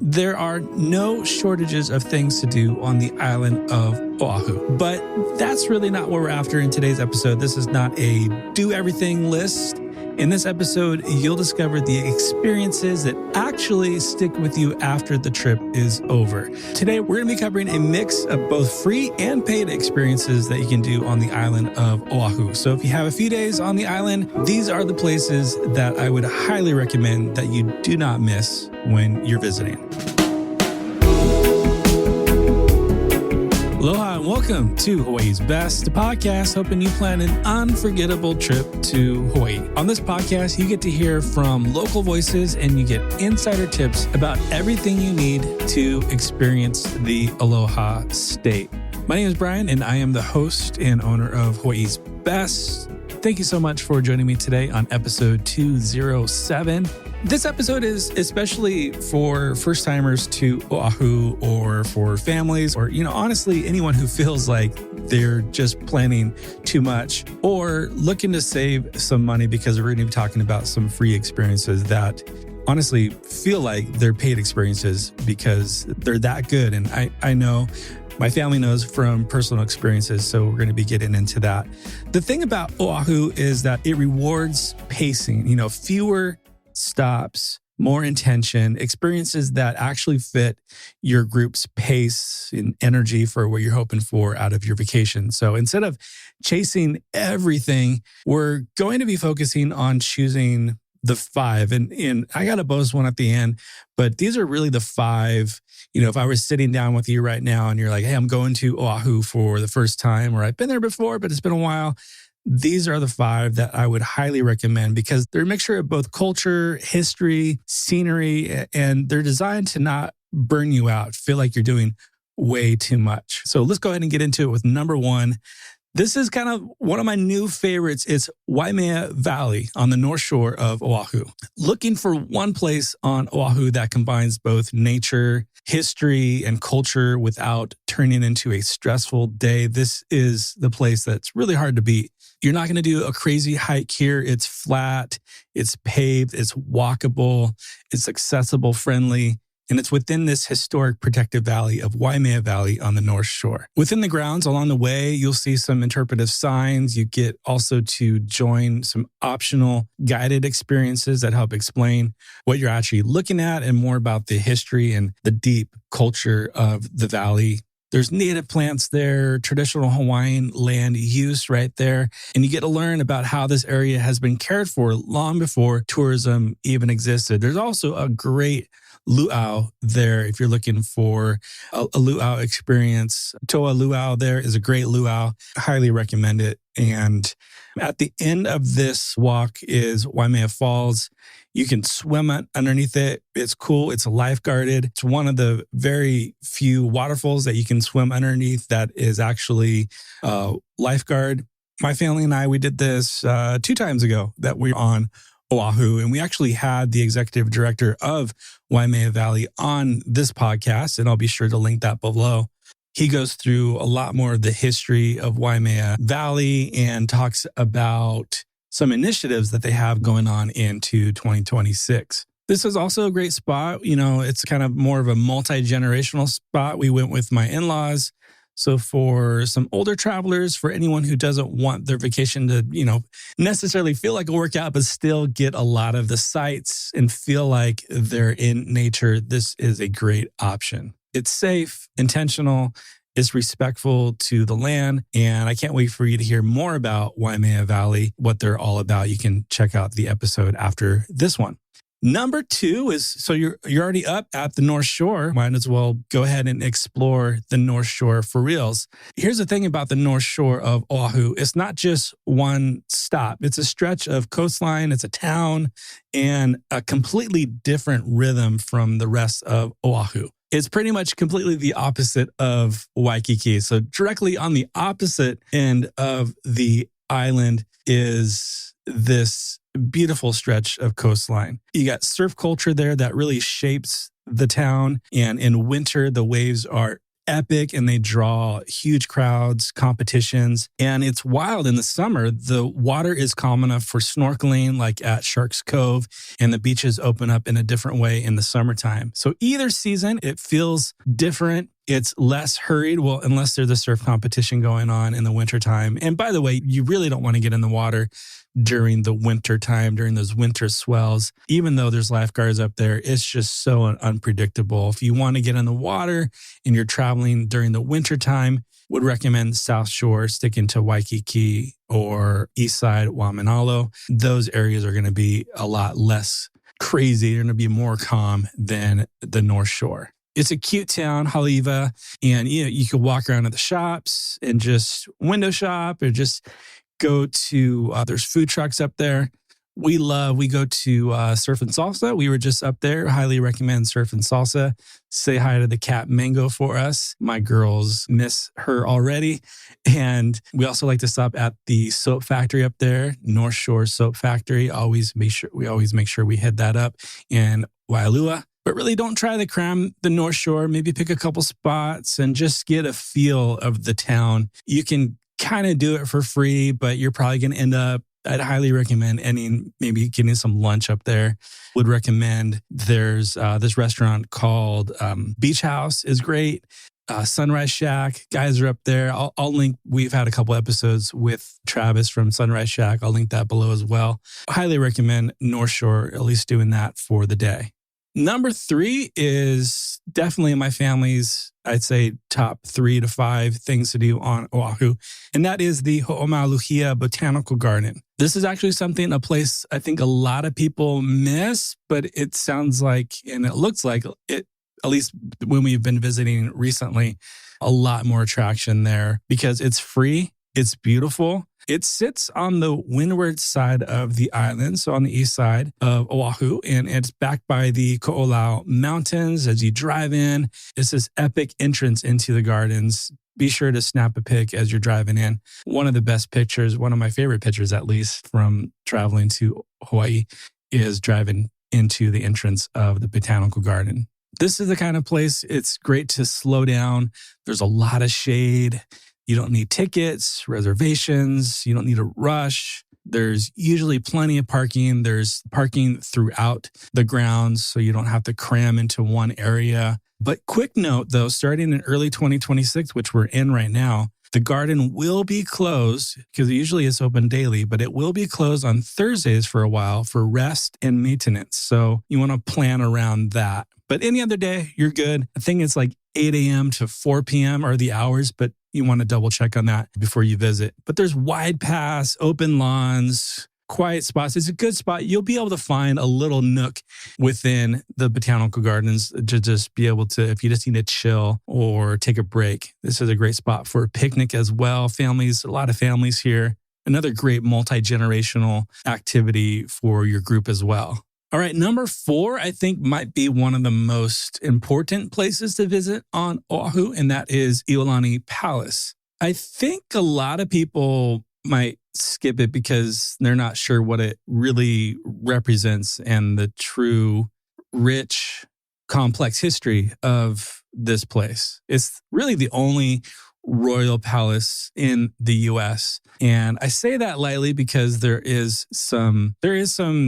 There are no shortages of things to do on the island of Oahu, but that's really not what we're after in today's episode. This is not a do everything list. In this episode, you'll discover the experiences that actually stick with you after the trip is over. Today, we're going to be covering a mix of both free and paid experiences that you can do on the island of Oahu. So if you have a few days on the island, these are the places that I would highly recommend that you do not miss when you're visiting. Aloha and welcome to Hawaii's Best, the podcast helping you plan an unforgettable trip to Hawaii. On this podcast, you get to hear from local voices and you get insider tips about everything you need to experience the Aloha State. My name is Brian and I am the host and owner of Hawaii's Best. Thank you so much for joining me today on episode 207. This episode is especially for first-timers to Oahu or for families or, honestly, anyone who feels like they're just planning too much or looking to save some money because we're going to be talking about some free experiences that honestly feel like they're paid experiences because they're that good. And I know my family knows from personal experiences, so we're going to be getting into that. The thing about Oahu is that it rewards pacing, fewer stops, more intention, experiences that actually fit your group's pace and energy for what you're hoping for out of your vacation. So instead of chasing everything, we're going to be focusing on choosing the five. And I got to boast one at the end, but these are really the five. If I was sitting down with you right now and you're like, hey, I'm going to Oahu for the first time, or I've been there before, but it's been a while. These are the five that I would highly recommend because they're a mixture of both culture, history, scenery, and they're designed to not burn you out, feel like you're doing way too much. So let's go ahead and get into it with number one. This is kind of one of my new favorites. It's Waimea Valley on the North Shore of Oahu. Looking for one place on Oahu that combines both nature, history, and culture without turning into a stressful day. This is the place that's really hard to beat. You're not going to do a crazy hike here. It's flat, it's paved, it's walkable, it's accessible, friendly, and it's within this historic protected valley of Waimea Valley on the North Shore. Within the grounds along the way, you'll see some interpretive signs. You get also to join some optional guided experiences that help explain what you're actually looking at and more about the history and the deep culture of the valley. There's native plants there, traditional Hawaiian land use right there. And you get to learn about how this area has been cared for long before tourism even existed. There's also a great luau there if you're looking for a luau experience. Toa Luau there is a great luau. I highly recommend it. And at the end of this walk is Waimea Falls. You can swim underneath it. It's cool. It's lifeguarded. It's one of the very few waterfalls that you can swim underneath that is actually lifeguard. My family and I, we did this 2 times ago that we were on Oahu, and we actually had the executive director of Waimea Valley on this podcast, and I'll be sure to link that below. He goes through a lot more of the history of Waimea Valley and talks about some initiatives that they have going on into 2026. This is also a great spot. It's kind of more of a multi-generational spot. We went with my in-laws. So for some older travelers, for anyone who doesn't want their vacation to, necessarily feel like a workout, but still get a lot of the sights and feel like they're in nature, this is a great option. It's safe, intentional, it's respectful to the land, and I can't wait for you to hear more about Waimea Valley, what they're all about. You can check out the episode after this one. Number 2 is, so you're already up at the North Shore. Might as well go ahead and explore the North Shore for reals. Here's the thing about the North Shore of Oahu. It's not just one stop. It's a stretch of coastline. It's a town and a completely different rhythm from the rest of Oahu. It's pretty much completely the opposite of Waikiki. So directly on the opposite end of the island is this beautiful stretch of coastline. You got surf culture there that really shapes the town. And in winter, the waves are epic and they draw huge crowds, competitions. And it's wild in the summer. The water is calm enough for snorkeling, like at Sharks Cove, and the beaches open up in a different way in the summertime. So either season, it feels different. It's less hurried, well, unless there's a surf competition going on in the wintertime. And by the way, you really don't want to get in the water during the winter time, during those winter swells. Even though there's lifeguards up there, it's just so unpredictable. If you want to get in the water and you're traveling during the winter time, would recommend South Shore, sticking to Waikiki or East Side, Waimanalo. Those areas are going to be a lot less crazy. They're going to be more calm than the North Shore. It's a cute town, Haleiwa, and you could walk around at the shops and just window shop or just go to, there's food trucks up there. We go to Surf and Salsa. We were just up there. Highly recommend Surf and Salsa. Say hi to the cat Mango for us. My girls miss her already. And we also like to stop at the soap factory up there, North Shore Soap Factory. We always make sure we hit that up in Waialua. But really don't try to cram the North Shore. Maybe pick a couple spots and just get a feel of the town. You can kind of do it for free, but you're probably going to end up, I'd highly recommend maybe getting some lunch up there. Would recommend there's this restaurant called Beach House is great. Sunrise Shack, guys are up there. I'll link, we've had a couple episodes with Travis from Sunrise Shack. I'll link that below as well. Highly recommend North Shore, at least doing that for the day. Number 3 is definitely in my family's, I'd say, top 3 to 5 things to do on Oahu. And that is the Ho'omaualuhia Botanical Garden. This is actually a place I think a lot of people miss, but it sounds like, and it looks like it, at least when we've been visiting recently, a lot more attraction there because it's free. It's beautiful. It sits on the windward side of the island, so on the east side of Oahu, and it's backed by the Ko'olau Mountains. As you drive in, it's this epic entrance into the gardens. Be sure to snap a pic as you're driving in. One of the best pictures, one of my favorite pictures at least from traveling to Hawaii, is driving into the entrance of the Botanical Garden. This is the kind of place it's great to slow down. There's a lot of shade. You don't need tickets, reservations. You don't need a rush. There's usually plenty of parking. There's parking throughout the grounds, so you don't have to cram into one area. But quick note, though, starting in early 2026, which we're in right now, the garden will be closed because usually it's open daily, but it will be closed on Thursdays for a while for rest and maintenance. So you want to plan around that. But any other day, you're good. I think it's like 8 a.m. to 4 p.m. are the hours, but you want to double check on that before you visit. But there's wide paths, open lawns, quiet spots. It's a good spot. You'll be able to find a little nook within the botanical gardens to just be able to, if you just need to chill or take a break. This is a great spot for a picnic as well. Families, a lot of families here. Another great multi-generational activity for your group as well. All right, number 4, I think might be one of the most important places to visit on Oahu, and that is Iolani Palace. I think a lot of people might skip it because they're not sure what it really represents and the true rich, complex history of this place. It's really the only royal palace in the U.S. And I say that lightly because there is some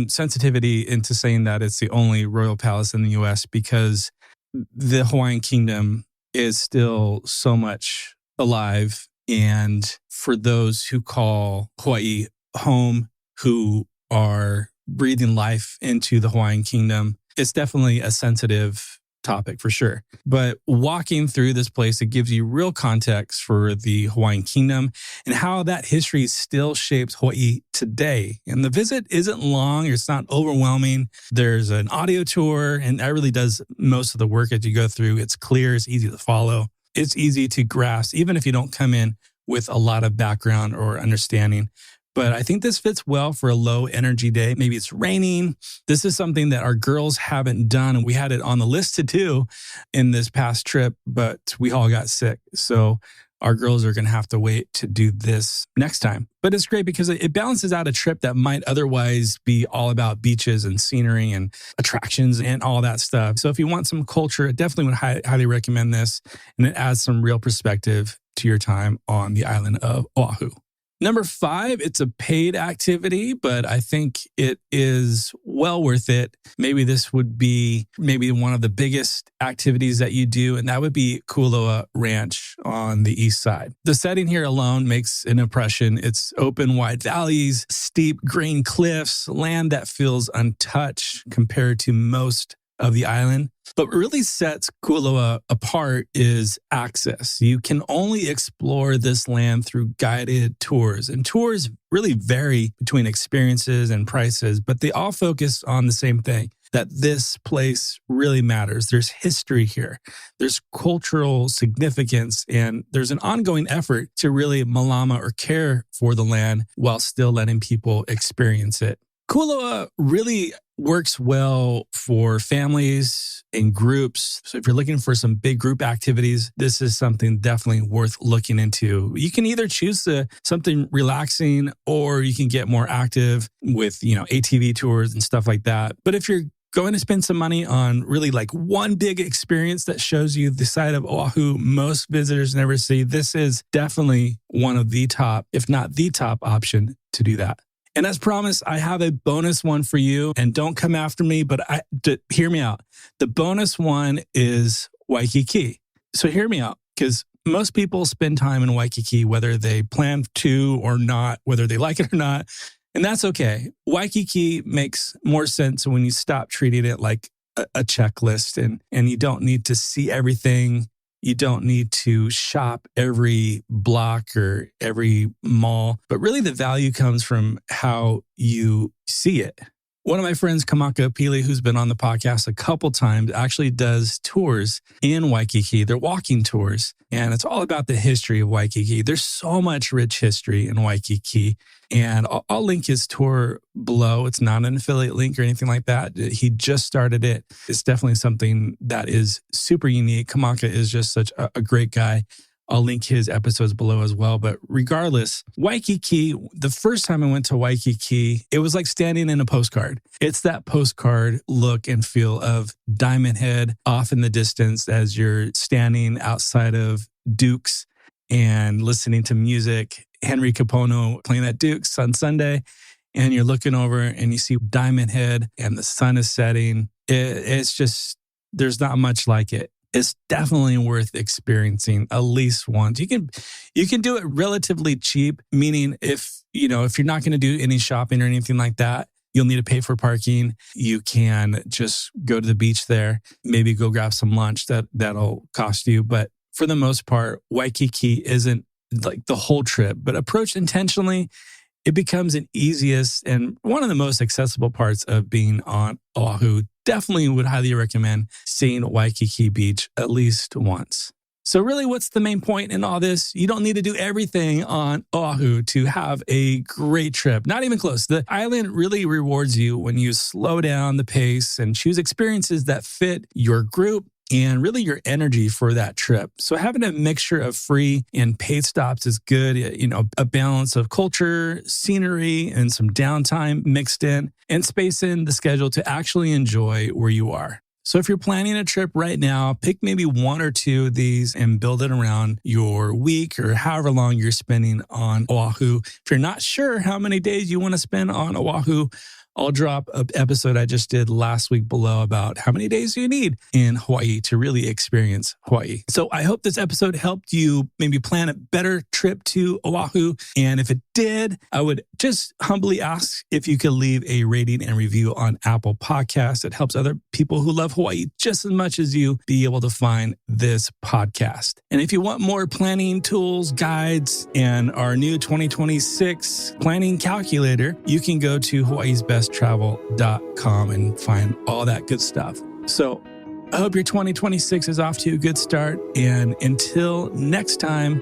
sensitivity into saying that it's the only royal palace in the U.S. because the Hawaiian kingdom is still so much alive. And for those who call Hawaii home, who are breathing life into the Hawaiian kingdom, it's definitely a sensitive topic for sure. But walking through this place, it gives you real context for the Hawaiian kingdom and how that history still shapes Hawaii today. And the visit isn't long. It's not overwhelming. There's an audio tour, and that really does most of the work as you go through. It's clear. It's easy to follow. It's easy to grasp, even if you don't come in with a lot of background or understanding. But I think this fits well for a low energy day. Maybe it's raining. This is something that our girls haven't done. And we had it on the list to do in this past trip, but we all got sick. So our girls are going to have to wait to do this next time. But it's great because it balances out a trip that might otherwise be all about beaches and scenery and attractions and all that stuff. So if you want some culture, I definitely would highly recommend this. And it adds some real perspective to your time on the island of Oahu. Number 5, it's a paid activity, but I think it is well worth it. Maybe this would be one of the biggest activities that you do, and that would be Kualoa Ranch on the east side. The setting here alone makes an impression. It's open, wide valleys, steep green cliffs, land that feels untouched compared to most of the island. But what really sets Kualoa apart is access. You can only explore this land through guided tours. And tours really vary between experiences and prices, but they all focus on the same thing, that this place really matters. There's history here. There's cultural significance, and there's an ongoing effort to really malama or care for the land while still letting people experience it. Kualoa really works well for families and groups. So if you're looking for some big group activities, this is something definitely worth looking into. You can either choose something relaxing, or you can get more active with, ATV tours and stuff like that. But if you're going to spend some money on really like one big experience that shows you the side of Oahu most visitors never see, this is definitely one of the top, if not the top option to do that. And as promised, I have a bonus one for you. And don't come after me, but hear me out. The bonus one is Waikiki. So hear me out, because most people spend time in Waikiki, whether they plan to or not, whether they like it or not. And that's okay. Waikiki makes more sense when you stop treating it like a checklist, and you don't need to see everything. You don't need to shop every block or every mall, but really the value comes from how you see it. One of my friends, Kamaka Pili, who's been on the podcast a couple times, actually does tours in Waikiki. They're walking tours, and it's all about the history of Waikiki. There's so much rich history in Waikiki, and I'll link his tour below. It's not an affiliate link or anything like that. He just started it. It's definitely something that is super unique. Kamaka is just such a great guy. I'll link his episodes below as well. But regardless, Waikiki, the first time I went to Waikiki, it was like standing in a postcard. It's that postcard look and feel of Diamond Head off in the distance as you're standing outside of Duke's and listening to music. Henry Kapono playing at Duke's on Sunday. And you're looking over and you see Diamond Head and the sun is setting. It's just, there's not much like it. It's definitely worth experiencing at least once. You can do it relatively cheap, meaning if you're not going to do any shopping or anything like that, you'll need to pay for parking. You can just go to the beach there, maybe go grab some lunch that'll cost you. But for the most part, Waikiki isn't like the whole trip, but approached intentionally, it becomes an easiest and one of the most accessible parts of being on Oahu. Definitely would highly recommend seeing Waikiki Beach at least once. So really, what's the main point in all this? You don't need to do everything on Oahu to have a great trip. Not even close. The island really rewards you when you slow down the pace and choose experiences that fit your group and really your energy for that trip. So having a mixture of free and paid stops is good. A balance of culture, scenery, and some downtime mixed in, and space in the schedule to actually enjoy where you are. So if you're planning a trip right now, pick maybe one or two of these and build it around your week or however long you're spending on Oahu. If you're not sure how many days you want to spend on Oahu, I'll drop an episode I just did last week below about how many days you need in Hawaii to really experience Hawaii. So I hope this episode helped you maybe plan a better trip to Oahu. And if it did, I would just humbly ask if you could leave a rating and review on Apple Podcasts. It helps other people who love Hawaii just as much as you be able to find this podcast. And if you want more planning tools, guides, and our new 2026 planning calculator, you can go to hawaiisbesttravel.com and find all that good stuff. So I hope your 2026 is off to a good start. And until next time,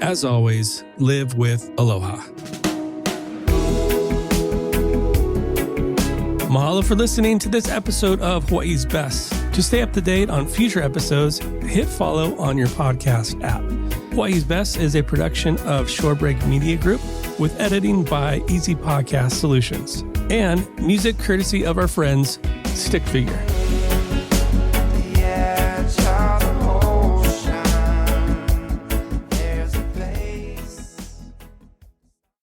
as always, live with aloha. Mahalo for listening to this episode of Hawaii's Best. To stay up to date on future episodes, hit follow on your podcast app. Hawaii's Best is a production of Shorebreak Media Group with editing by Easy Podcast Solutions and music courtesy of our friends Stick Figure.